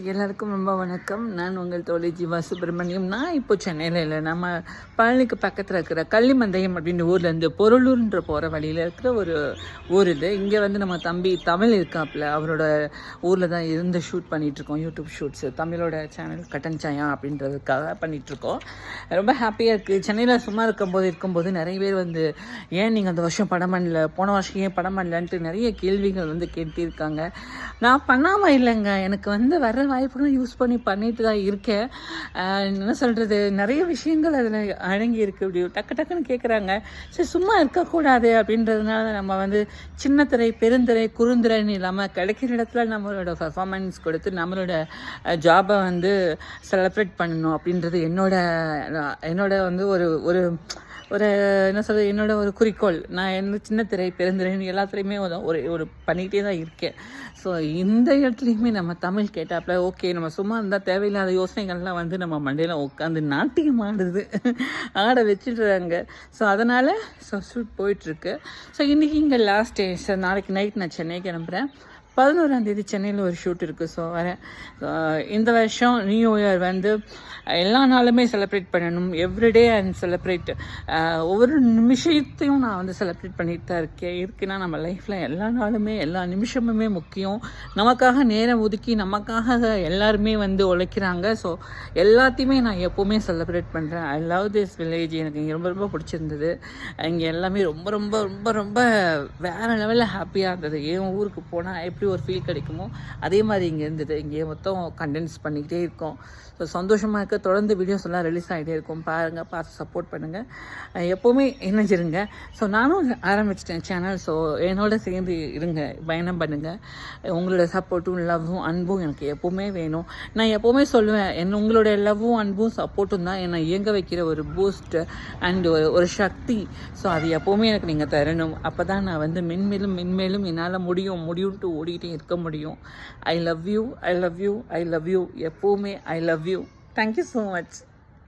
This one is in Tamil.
எல்லாருக்கும் ரொம்ப வணக்கம். நான் உங்கள் தோழி ஜீவா சுப்பிரமணியம். நான் இப்போ சென்னையில் இல்லை, நம்ம பழனிக்கு பக்கத்தில் இருக்கிற கள்ளிமந்தயம் அப்படின்ற ஊர்லேருந்து பொருளூர்ன்ற போகிற வழியில் இருக்கிற ஒரு ஊர் இது. இங்கே நம்ம தம்பி தமிழ் இருக்காப்புல, அவரோட ஊரில் தான் இருந்து ஷூட் பண்ணிகிட்ருக்கோம். யூடியூப் ஷூட்ஸு தமிழோட சேனல் கட்டன் சாயா அப்படின்றதுக்காக பண்ணிகிட்ருக்கோம். ரொம்ப ஹாப்பியாக இருக்குது. சென்னையில் சும்மா இருக்கும்போது நிறைய பேர் ஏன் நீங்கள் அந்த வருஷம் படம் பண்ணல, போன வருஷம் ஏன் படம் பண்ணலன்ட்டு நிறைய கேள்விகள் கேட்டிருக்காங்க. நான் பண்ணாமல் இல்லைங்க, எனக்கு வர வாய்ப்புகளும் யூஸ் பண்ணிட்டு தான் இருக்கேன். என்ன சொல்கிறது, நிறைய விஷயங்கள் அதில் அடங்கி இருக்குது. இப்படி டக்குன்னு கேட்குறாங்க. சரி, சும்மா இருக்கக்கூடாது அப்படின்றதுனால நம்ம சின்ன திரை, பெருந்திரை, குறுந்திரைன்னு இல்லாமல் கிடைக்கிற இடத்துல நம்மளோட பர்ஃபார்மன்ஸ் கொடுத்து நம்மளோட ஜாபை செலிப்ரேட் பண்ணணும் அப்படின்றது என்னோட ஒரு ஒரு ஒரு என்ன சொல்கிறது, என்னோட ஒரு குறிக்கோள். நான் சின்ன திரை, பெருந்திரைன்னு எல்லாத்துலேயுமே ஒரு பண்ணிக்கிட்டே தான் இருக்கேன். ஸோ இந்த இடத்துலையுமே நம்ம தமிழ் கேட்டாப்புல ஓகே, நம்ம சும்மா இருந்தால் தேவையில்லாத யோசனைகள்லாம் நம்ம மண்டையில் உட்காந்து நாட்டியம் ஆட வச்சுடுறாங்க. ஸோ அதனால் ஷூட் போயிட்டுருக்கு. ஸோ இன்றைக்கி இங்கே லாஸ்ட் டே. ஸோ நாளைக்கு நைட் நான் சென்னை கிளம்புறேன். 11ஆம் தேதி சென்னையில் ஒரு ஷூட் இருக்குது. ஸோ வரேன். இந்த வருஷம் நியூ இயர் எல்லா நாளுமே செலிப்ரேட் பண்ணணும். Everyday and celebrate. ஒவ்வொரு நிமிஷத்தையும் நான் செலிப்ரேட் பண்ணிட்டு தான் இருக்குன்னா நம்ம லைஃப்பில் எல்லா நாளுமே எல்லா நிமிஷமுமே முக்கியம். நமக்காக நேரம் ஒதுக்கி நமக்காக எல்லாருமே உழைக்கிறாங்க. ஸோ எல்லாத்தையுமே நான் எப்போவுமே செலிப்ரேட் பண்ணுறேன். I love this village. எனக்கு இங்கே ரொம்ப ரொம்ப பிடிச்சிருந்தது. இங்கே எல்லாமே ரொம்ப ரொம்ப ரொம்ப ரொம்ப வேறு லெவலில் ஹாப்பியாக இருந்தது. என் ஊருக்கு போனால் எப்படி ஒரு ஃபீல் கிடைக்குமோ அதே மாதிரி இங்கே இருந்தது. இங்கே மொத்தம் கண்டென்ஸ் பண்ணிக்கிட்டே இருக்கோம். ஸோ சந்தோஷமாக இருக்க. தொடர்ந்து வீடியோஸ் எல்லாம் ரிலீஸ் ஆகிட்டே இருக்கும். பாருங்கள், பார்த்து சப்போர்ட் பண்ணுங்கள். எப்போவுமே இணைஞ்சிருங்க. ஸோ நானும் ஆரம்பிச்சிட்டேன் சேனல். ஸோ என்னோட சேர்ந்து இருங்க, பயணம் பண்ணுங்கள். உங்களோட சப்போர்ட்டும் லவ்வும் அன்பும் எனக்கு எப்போவுமே வேணும். நான் எப்போவுமே சொல்லுவேன், உங்களோட லவ்வும் அன்பும் சப்போர்ட்டும் தான் என்னை இயங்க வைக்கிற ஒரு பூஸ்ட் அண்ட் ஒரு சக்தி. ஸோ அது எப்போவுமே எனக்கு நீங்கள் தரணும். அப்போ தான் நான் மென்மேலும் என்னால் முடியும்ட்டு ஓடிக்கிட்டே இருக்க முடியும். I love you, I love you, I love you. எப்போவுமே I love you. Thank you so much.